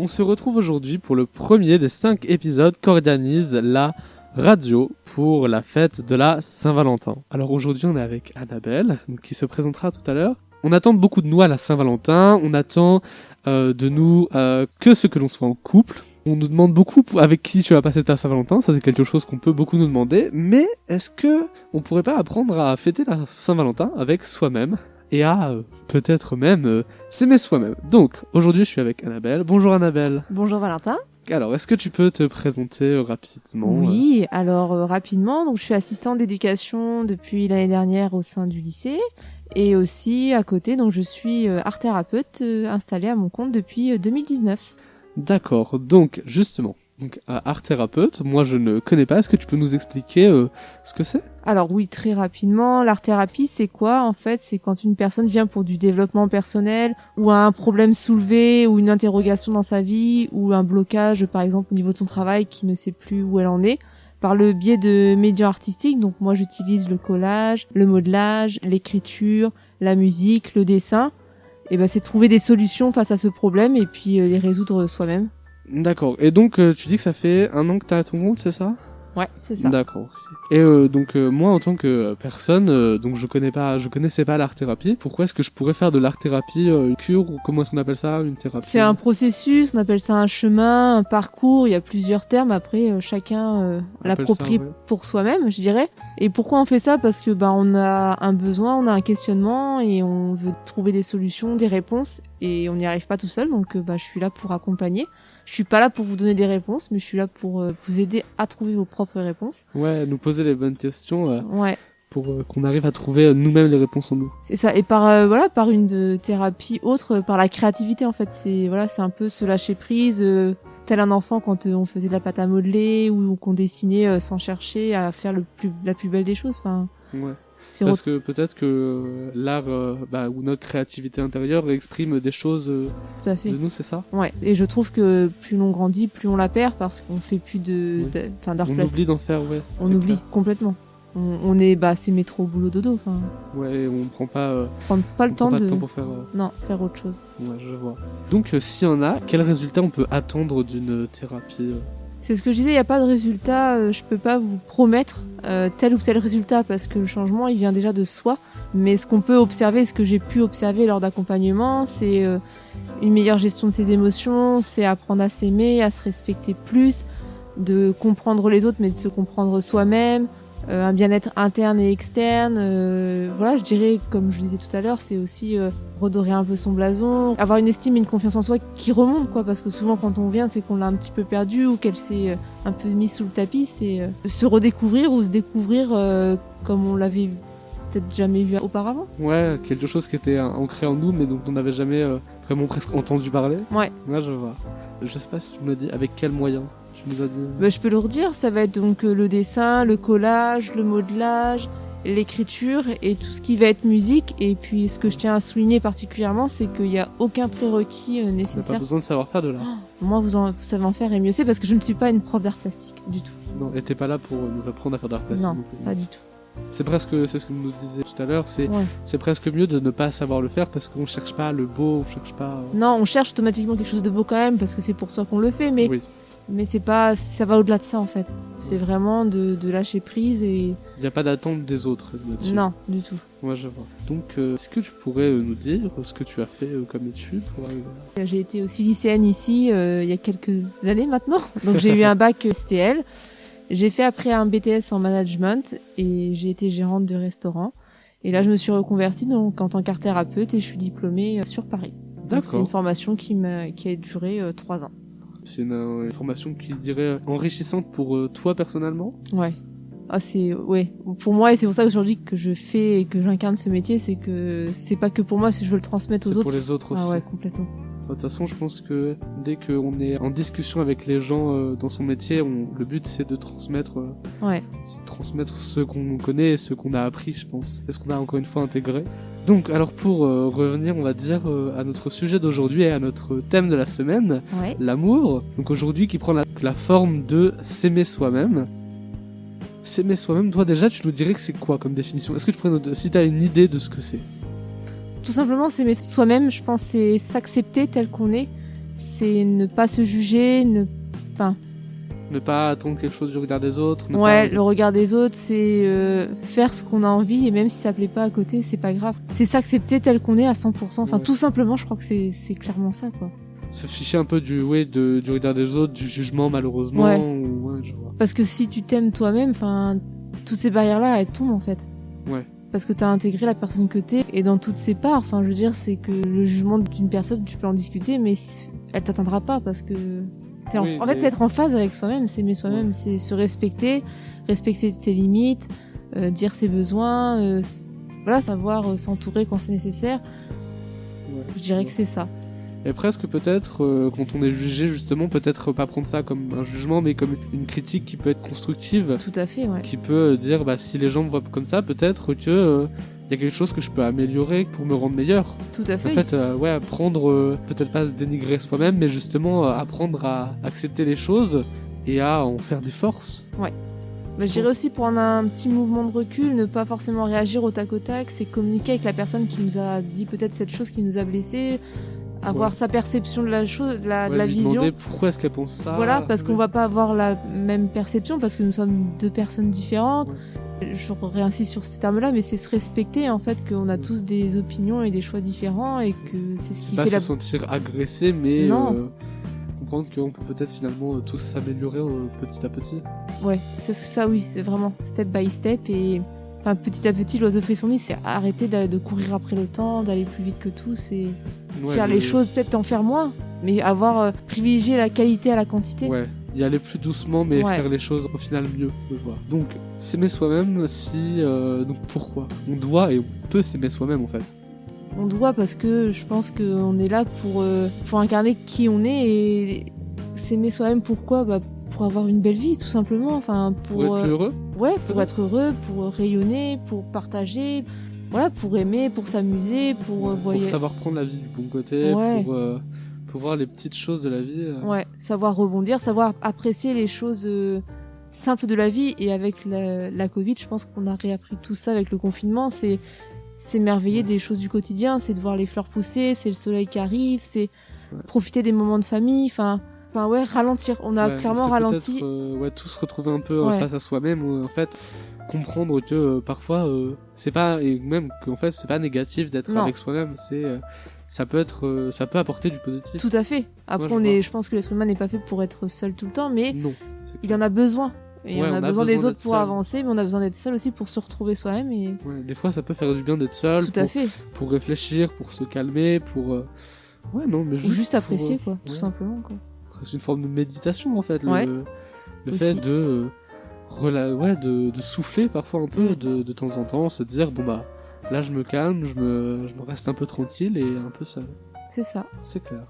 On se retrouve aujourd'hui pour le premier des 5 épisodes qu'organise la radio pour la fête de la Saint-Valentin. Alors aujourd'hui on est avec Annabelle, qui se présentera tout à l'heure. On attend beaucoup de nous à la Saint-Valentin, on attend de nous que ce que l'on soit en couple. On nous demande beaucoup avec qui tu vas passer ta Saint-Valentin, ça c'est quelque chose qu'on peut beaucoup nous demander, mais est-ce que on pourrait pas apprendre à fêter la Saint-Valentin avec soi-même et à peut-être même s'aimer soi-même. Donc aujourd'hui je suis avec Annabelle. Bonjour Annabelle. Bonjour Valentin. Alors, est-ce que tu peux te présenter rapidement ? Oui, alors rapidement, donc je suis assistante d'éducation depuis l'année dernière au sein du lycée et aussi à côté, donc je suis art thérapeute installée à mon compte depuis 2019. D'accord, donc justement, art thérapeute, moi je ne connais pas, est-ce que tu peux nous expliquer ce que c'est ? Alors oui, très rapidement, l'art thérapie c'est quoi en fait ? C'est quand une personne vient pour du développement personnel ou a un problème soulevé ou une interrogation dans sa vie ou un blocage par exemple au niveau de son travail qui ne sait plus où elle en est, par le biais de médias artistiques. Donc moi j'utilise le collage, le modelage, l'écriture, la musique, le dessin. Et ben c'est trouver des solutions face à ce problème et puis les résoudre soi-même. D'accord, et donc tu dis que ça fait 1 an que t'as ton compte, c'est ça ? Ouais, c'est ça. D'accord. Et donc moi en tant que personne, donc je connaissais pas l'art thérapie. Pourquoi est-ce que je pourrais faire de l'art thérapie une cure, ou comment est-ce qu'on appelle ça, une thérapie ? C'est un processus, on appelle ça un chemin, un parcours, il y a plusieurs termes, après chacun l'approprie pour soi-même, je dirais. Et pourquoi on fait ça ? Parce que on a un besoin, on a un questionnement et on veut trouver des solutions, des réponses et on n'y arrive pas tout seul, donc je suis là pour accompagner. Je suis pas là pour vous donner des réponses, mais je suis là pour vous aider à trouver vos propres réponses. Ouais, nous poser les bonnes questions. Ouais. Pour qu'on arrive à trouver nous-mêmes les réponses en nous. C'est ça. Et par une thérapie autre, par la créativité en fait. C'est un peu se lâcher prise, tel un enfant quand on faisait de la pâte à modeler ou qu'on dessinait sans chercher à faire la plus belle des choses. Enfin. Ouais. Parce que peut-être que l'art ou notre créativité intérieure exprime des choses tout à fait. De nous, c'est ça ? Ouais. Et je trouve que plus l'on grandit, plus on la perd parce qu'on fait plus d'art plastique. On oublie d'en faire, ouais. On oublie complètement. On est c'est métro boulot dodo. Enfin. Ouais, on prend pas le temps pour faire. Non, faire autre chose. Ouais, je vois. Donc s'il y en a, quel résultat on peut attendre d'une thérapie C'est ce que je disais, il n'y a pas de résultat, je peux pas vous promettre tel ou tel résultat parce que le changement il vient déjà de soi. Mais ce qu'on peut observer, ce que j'ai pu observer lors d'accompagnement, c'est une meilleure gestion de ses émotions, c'est apprendre à s'aimer, à se respecter plus, de comprendre les autres mais de se comprendre soi-même, un bien-être interne et externe. Je dirais, comme je disais tout à l'heure, c'est aussi redorer un peu son blason, avoir une estime et une confiance en soi qui remontent, parce que souvent quand on vient, c'est qu'on l'a un petit peu perdu ou qu'elle s'est un peu mise sous le tapis. C'est se redécouvrir ou se découvrir comme on l'avait peut-être jamais vu auparavant. Ouais, quelque chose qui était ancré en nous mais dont on n'avait jamais vraiment presque entendu parler. Ouais. Moi je vois. Je sais pas si tu me l'as dit, avec quel moyen tu nous as dit je peux le redire, ça va être donc le dessin, le collage, le modelage, l'écriture et tout ce qui va être musique. Et puis ce que je tiens à souligner particulièrement, c'est qu'il n'y a aucun prérequis nécessaire. On n'a pas besoin de savoir faire de l'art. Moi vous savez en faire et mieux c'est parce que je ne suis pas une prof d'art plastique du tout. Non, et t'es pas là pour nous apprendre à faire d'art plastique. Non, pas du tout. C'est ce que nous disait tout à l'heure, c'est presque mieux de ne pas savoir le faire parce qu'on cherche pas le beau, on cherche pas... Non, on cherche automatiquement quelque chose de beau quand même parce que c'est pour soi qu'on le fait, mais... Oui. Mais c'est pas, ça va au-delà de ça en fait. C'est vraiment de lâcher prise et... Il n'y a pas d'attente des autres là-dessus. Non, du tout. Moi je vois. Donc est-ce que tu pourrais nous dire ce que tu as fait comme étude pour arriver là ? J'ai été aussi lycéenne ici il y a quelques années maintenant. Donc j'ai eu un bac STL. J'ai fait après un BTS en management et j'ai été gérante de restaurant. Et là je me suis reconvertie donc en tant qu'art thérapeute et je suis diplômée sur Paris. D'accord. C'est une formation qui a duré 3 ans. C'est une formation qui dirait enrichissante pour toi personnellement ? Ouais. Ouais. Pour moi, et c'est pour ça aujourd'hui que je fais et que j'incarne ce métier, c'est que c'est pas que pour moi, c'est que je veux le transmettre aux autres. C'est pour les autres aussi. Ah ouais, complètement. De toute façon, je pense que dès qu'on est en discussion avec les gens dans son métier, le but c'est de transmettre, c'est de transmettre ce qu'on connaît et ce qu'on a appris, je pense. Et ce qu'on a encore une fois intégré. Donc, alors pour revenir, on va dire, à notre sujet d'aujourd'hui et à notre thème de la semaine, l'amour. Donc aujourd'hui, qui prend la forme de s'aimer soi-même. S'aimer soi-même, toi déjà, tu nous dirais que c'est quoi comme définition ? Est-ce que tu pourrais si t'as une idée de ce que c'est ? Tout simplement, s'aimer soi-même, je pense, c'est s'accepter tel qu'on est. c'est ne pas se juger, Ne pas attendre quelque chose du regard des autres. le regard des autres, c'est faire ce qu'on a envie, et même si ça plaît pas à côté, c'est pas grave. C'est s'accepter tel qu'on est à 100%. Enfin, tout simplement, je crois que c'est clairement ça, quoi. Se ficher un peu du regard des autres, du jugement, malheureusement. Ouais. Je vois. Parce que si tu t'aimes toi-même, enfin, toutes ces barrières-là, elles tombent, en fait. Ouais. Parce que t'as intégré la personne que t'es, et dans toutes ses parts, enfin, je veux dire, c'est que le jugement d'une personne, tu peux en discuter, mais elle t'atteindra pas, parce que en fait, c'est être en phase avec soi-même, c'est aimer soi-même, c'est se respecter ses limites, dire ses besoins, voilà, savoir s'entourer quand c'est nécessaire. Ouais. Je dirais que c'est ça. Et presque peut-être, quand on est jugé, justement, peut-être pas prendre ça comme un jugement, mais comme une critique qui peut être constructive. Tout à fait, ouais. Qui peut dire, si les gens me voient comme ça, peut-être que y a quelque chose que je peux améliorer pour me rendre meilleur. Tout à fait. En fait, apprendre, peut-être pas à se dénigrer soi-même, mais justement apprendre à accepter les choses et à en faire des forces. Ouais. Je dirais aussi prendre un petit mouvement de recul, ne pas forcément réagir au tac au tac, c'est communiquer avec la personne qui nous a dit peut-être cette chose qui nous a blessés, avoir sa perception de la chose, de la lui vision. Demander pourquoi est-ce qu'elle pense ça. Voilà, parce qu'on va pas avoir la même perception, parce que nous sommes deux personnes différentes. Ouais. Je réinsiste sur ces termes-là, mais c'est se respecter, en fait, qu'on a tous des opinions et des choix différents, et que c'est ce qui pas fait se sentir agressé, mais comprendre qu'on peut peut-être finalement tous s'améliorer petit à petit. Ouais, c'est ça, oui, c'est vraiment step by step, et enfin, petit à petit, l'oiseau fait son nid, c'est arrêter de courir après le temps, d'aller plus vite que tout, c'est faire les choses, peut-être en faire moins, mais privilégier la qualité à la quantité. Ouais, y aller plus doucement, mais faire les choses au final mieux, je vois. Donc, s'aimer soi-même, donc pourquoi on doit et on peut s'aimer soi-même en fait. On doit parce que je pense qu'on est là pour incarner qui on est, et s'aimer soi-même, pourquoi ? Pour avoir une belle vie, tout simplement. Enfin, pour être heureux. Ouais, pour être heureux, pour rayonner, pour partager, voilà, pour aimer, pour s'amuser, pour savoir prendre la vie du bon côté, pour voir les petites choses de la vie. Ouais, savoir rebondir, savoir apprécier les choses simples de la vie. Et avec la Covid, je pense qu'on a réappris tout ça avec le confinement. C'est s'émerveiller des choses du quotidien, c'est de voir les fleurs pousser, c'est le soleil qui arrive, c'est profiter des moments de famille, enfin, ralentir. On a clairement ralenti. Tous se retrouver un peu face à soi-même, en fait, comprendre que parfois, c'est pas, et même qu'en fait, c'est pas négatif d'être avec soi-même, ça peut apporter du positif. Tout à fait. Après, je pense que l'être humain n'est pas fait pour être seul tout le temps, mais non, il en a besoin. Et on a besoin des autres pour seul. Avancer, mais on a besoin d'être seul aussi pour se retrouver soi-même. Et... Ouais, des fois, ça peut faire du bien d'être seul. Tout à fait. Pour réfléchir, pour se calmer, pour. Juste apprécier, tout simplement, quoi. C'est une forme de méditation, en fait. Le fait de souffler parfois un peu de temps en temps, se dire, là, je me calme, je me reste un peu tranquille et un peu seul. C'est ça. C'est clair.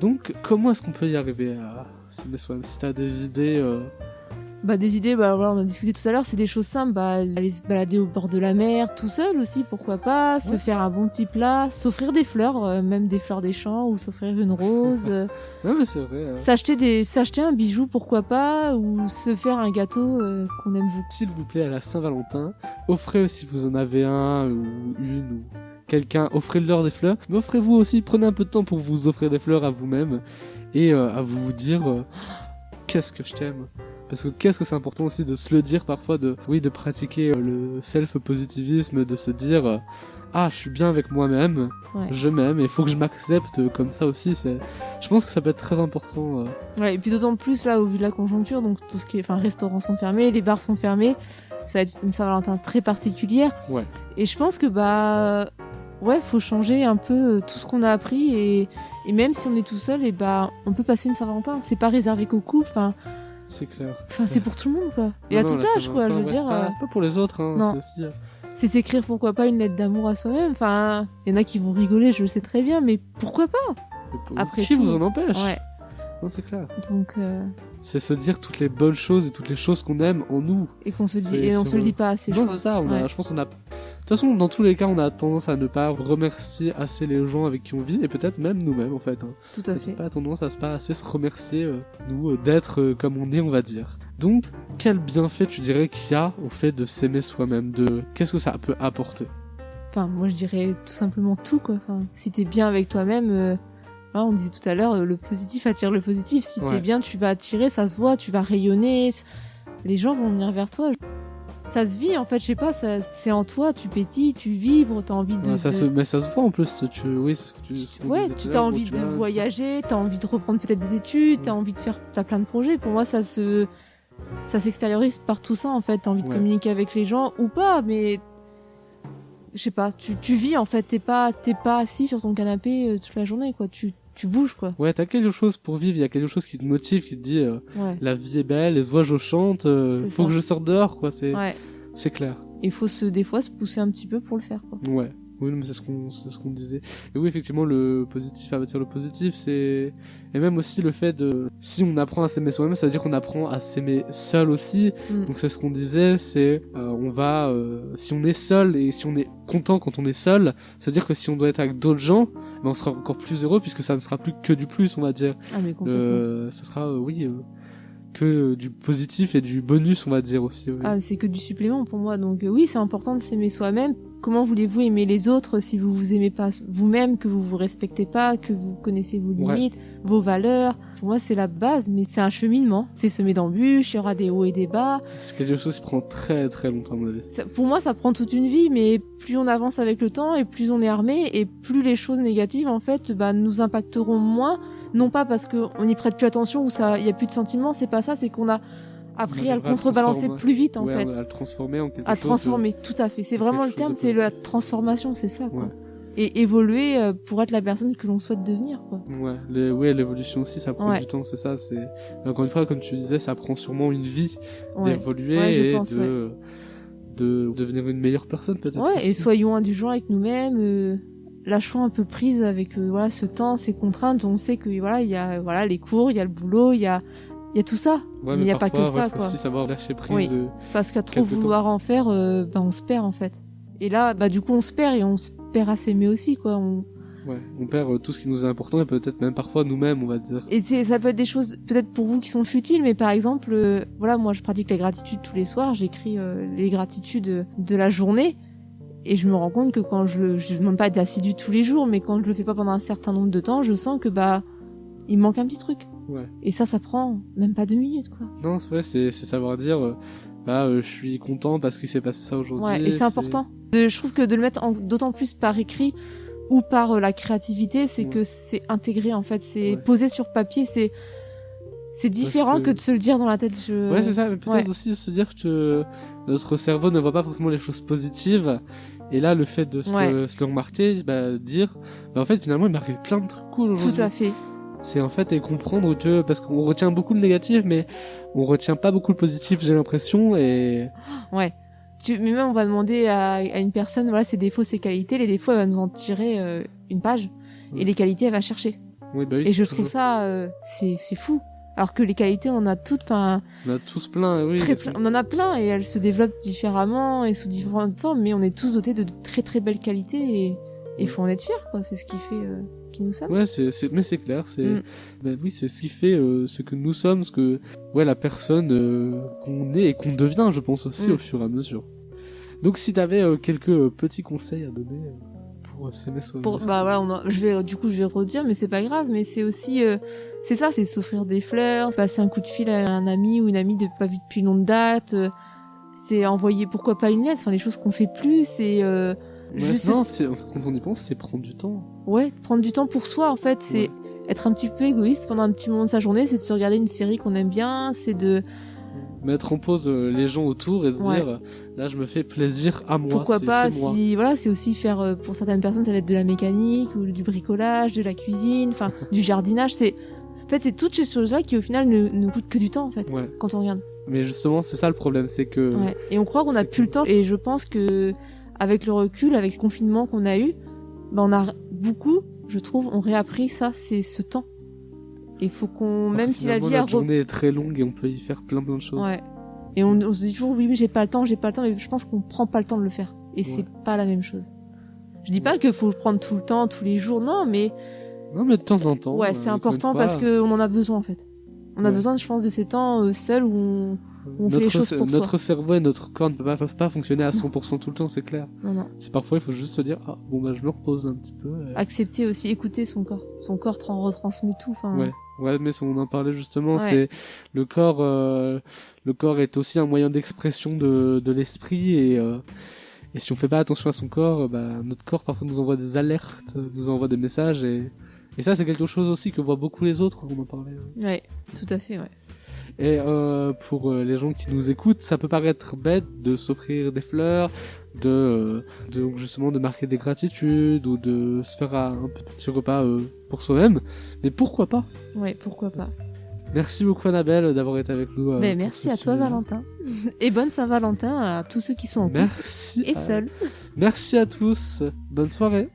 Donc, comment est-ce qu'on peut y arriver à s'aimer soi-même ? Si t'as des idées. Des idées, on a discuté tout à l'heure, c'est des choses simples, aller se balader au bord de la mer, tout seul aussi, pourquoi pas, se faire un bon petit plat, s'offrir des fleurs, même des fleurs des champs, ou s'offrir une rose. Ouais, mais c'est vrai. S'acheter un bijou, pourquoi pas, ou se faire un gâteau qu'on aime beaucoup. S'il vous plaît, à la Saint-Valentin, offrez, si vous en avez un, ou une, ou quelqu'un, offrez-leur des fleurs, mais offrez-vous aussi, prenez un peu de temps pour vous offrir des fleurs à vous-même, et à vous dire, qu'est-ce que je t'aime. Parce que qu'est-ce que c'est important aussi de se le dire parfois, de pratiquer le self-positivisme, de se dire je suis bien avec moi-même, je m'aime, et il faut que je m'accepte comme ça aussi. Je pense que ça peut être très important. Ouais, et puis d'autant plus là, au vu de la conjoncture, donc tout ce qui est, restaurants sont fermés, les bars sont fermés, ça va être une Saint-Valentin très particulière. Ouais. Et je pense que faut changer un peu tout ce qu'on a appris, et même si on est tout seul, on peut passer une Saint-Valentin. C'est pas réservé qu'au couple, c'est clair. C'est pour tout le monde, quoi. Et à tout âge, quoi, je veux dire. C'est pas pour les autres, non. C'est aussi. C'est s'écrire, pourquoi pas, une lettre d'amour à soi-même. Enfin, il y en a qui vont rigoler, je le sais très bien, mais pourquoi pas ? Après qui vous en empêche ? Ouais. Non, c'est clair. Donc. C'est se dire toutes les bonnes choses et toutes les choses qu'on aime en nous. Et qu'on se dit, et on se le dit pas assez. Non, c'est ça. Je pense qu'on a. De toute façon, dans tous les cas, on a tendance à ne pas remercier assez les gens avec qui on vit, et peut-être même nous-mêmes, en fait. Tout à fait. Pas tendance à pas assez se remercier, nous, d'être comme on est, on va dire. Donc, quel bienfait tu dirais qu'il y a au fait de s'aimer soi-même, qu'est-ce que ça peut apporter ? Moi, je dirais tout simplement tout, quoi. Si t'es bien avec toi-même, on disait tout à l'heure, le positif attire le positif. Si Ouais. t'es bien, tu vas attirer, ça se voit, tu vas rayonner. Les gens vont venir vers toi. Ça se vit, en fait, je sais pas, c'est en toi, tu pétilles, tu vibres, t'as envie de... Mais ça se voit en plus. Oui, c'est ce qu'on Ouais, disait tout tu à as l'heure, envie de voyager, t'as envie de reprendre peut-être des études, t'as envie de faire... T'as plein de projets. Pour moi, ça s'extériorise par tout ça, en fait. T'as envie de communiquer avec les gens, ou pas, mais... Je sais pas, tu vis, en fait. T'es pas assis sur ton canapé toute la journée, quoi. Tu bouges, quoi. Ouais, t'as quelque chose pour vivre, il y a quelque chose qui te motive, qui te dit la vie est belle, les oiseaux chantent, faut que je sorte dehors, quoi. C'est clair. Il faut des fois se pousser un petit peu pour le faire, quoi. Ouais. Oui, mais c'est ce qu'on disait. Et oui, effectivement, le positif attire le positif, et même aussi le fait de, si on apprend à s'aimer soi-même, ça veut dire qu'on apprend à s'aimer seul aussi. Donc c'est ce qu'on disait, c'est, si on est seul et si on est content quand on est seul, ça veut dire que si on doit être avec d'autres gens, ben on sera encore plus heureux puisque ça ne sera plus que du plus, on va dire. Ah, mais complètement. Ça sera, que du positif et du bonus, on va dire aussi. Oui. Ah, c'est que du supplément pour moi. Donc oui, c'est important de s'aimer soi-même. Comment voulez-vous aimer les autres si vous vous aimez pas vous-même, que vous vous respectez pas, que vous connaissez vos limites, vos valeurs? Pour moi, c'est la base, mais c'est un cheminement. C'est semé d'embûches, il y aura des hauts et des bas. C'est quelque chose qui prend très très longtemps, à mon avis. Pour moi, ça prend toute une vie, mais plus on avance avec le temps et plus on est armé et plus les choses négatives, en fait, nous impacteront moins. Non pas parce qu'on n'y prête plus attention ou il y a plus de sentiments, c'est pas ça, c'est qu'on a appris à le contrebalancer plus vite, en fait. À le transformer en quelque chose. À transformer, tout à fait. C'est vraiment le terme, c'est la transformation, c'est ça, quoi. Ouais. Et évoluer pour être la personne que l'on souhaite devenir, quoi. Ouais, l'évolution aussi, ça prend du temps, c'est ça. Encore une fois, comme tu disais, ça prend sûrement une vie d'évoluer de devenir une meilleure personne, peut-être. Ouais, aussi. et soyons indulgents avec nous-mêmes. Lâchons un peu prise avec ce temps, ces contraintes. On sait que il y a les cours, il y a le boulot, il y a tout ça. Ouais, mais il y a pas que ça, faut quoi. aussi savoir lâcher prise. Oui. Parce qu'à trop vouloir en faire, on se perd, en fait. Et là, du coup, on se perd et on se perd à s'aimer aussi, quoi. On perd tout ce qui nous est important et peut-être même parfois nous-mêmes, on va dire. Et ça peut être des choses peut-être pour vous qui sont futiles, mais par exemple, moi je pratique les gratitudes tous les soirs, j'écris les gratitudes de la journée. Et je me rends compte que quand je demande pas d'être assidu tous les jours, mais quand je le fais pas pendant un certain nombre de temps, je sens que il me manque un petit truc. Ouais. Et ça prend même pas 2 minutes, quoi. Non, c'est vrai, c'est savoir dire, je suis content parce qu'il s'est passé ça aujourd'hui. Ouais, et c'est important. Je trouve que de le mettre d'autant plus par écrit ou par la créativité, c'est que c'est intégré, en fait, c'est posé sur papier, c'est différent que de se le dire dans la tête. Ouais, c'est ça, mais peut-être aussi se dire que notre cerveau ne voit pas forcément les choses positives. Et là, le fait de se le remarquer, dire, en fait, finalement, il m'a arrivé plein de trucs cool aujourd'hui. Tout à fait. C'est en fait, et comprendre que, parce qu'on retient beaucoup le négatif, mais on retient pas beaucoup le positif, j'ai l'impression, et... Ouais. Mais même, on va demander à une personne, ses défauts, ses qualités. Les défauts, elle va nous en tirer une page. Et les qualités, elle va chercher. Oui, et je trouve ça, c'est fou. Alors que les qualités, on en a toutes, on a tous plein, oui. On en a plein, et elles se développent différemment et sous différentes formes, mais on est tous dotés de très très belles qualités, et il faut en être fier, quoi. C'est ce qui fait, qui nous sommes. Ouais, mais c'est clair, oui, c'est ce qui fait, ce que nous sommes, la personne, qu'on est et qu'on devient, je pense aussi, au fur et à mesure. Donc, si t'avais quelques petits conseils à donner, pour s'aimer soi-même. Je vais redire, mais c'est pas grave, mais c'est aussi, c'est ça, c'est s'offrir des fleurs, passer un coup de fil à un ami ou une amie pas vu depuis longue date, c'est envoyer, pourquoi pas une lettre, les choses qu'on fait plus, c'est, quand on y pense, c'est prendre du temps. Ouais, prendre du temps pour soi, en fait, c'est être un petit peu égoïste pendant un petit moment de sa journée, c'est de se regarder une série qu'on aime bien, c'est de mettre en pause les gens autour et se dire, là, je me fais plaisir à moi. Pourquoi pas, c'est moi. c'est aussi faire, pour certaines personnes, ça va être de la mécanique, ou du bricolage, de la cuisine, du jardinage, en fait, c'est toutes ces choses-là qui, au final, ne coûtent que du temps, en fait, quand on regarde. Mais justement, c'est ça le problème, c'est que... Ouais. Et on croit qu'on a plus le temps, et je pense que, avec le recul, avec le confinement qu'on a eu, on a beaucoup, je trouve, on réappris ça, c'est ce temps. Et faut même si la vie la journée est très longue et on peut y faire plein de choses. Ouais. Et on se dit toujours, oui, mais j'ai pas le temps, mais je pense qu'on prend pas le temps de le faire. Et c'est pas la même chose. Je dis pas qu'il faut le prendre tout le temps, tous les jours, non, mais de temps en temps. Ouais, c'est important parce que on en a besoin, en fait. On a besoin, je pense, de ces temps seuls où on fait les choses pour soi. Notre cerveau et notre corps ne peuvent pas fonctionner à 100% tout le temps, c'est clair. Non. C'est parfois, il faut juste se dire, ah, bon, bah, je me repose un petit peu. Accepter aussi, écouter son corps. Son corps retransmet tout. Enfin. Ouais, mais on en parlait justement, Ouais. c'est le corps est aussi un moyen d'expression de l'esprit et si on fait pas attention à son corps, notre corps parfois nous envoie des alertes, nous envoie des messages et ça c'est quelque chose aussi que voient beaucoup les autres, on en parlait. Ouais, tout à fait, ouais. Et pour les gens qui nous écoutent, ça peut paraître bête de s'offrir des fleurs, de justement de marquer des gratitudes ou de se faire un petit repas pour soi-même, mais pourquoi pas? Ouais, pourquoi pas. Merci beaucoup Annabelle d'avoir été avec nous. Merci à toi Valentin. Et bonne Saint-Valentin à tous ceux qui sont en couple Merci et seuls. Merci à tous. Bonne soirée.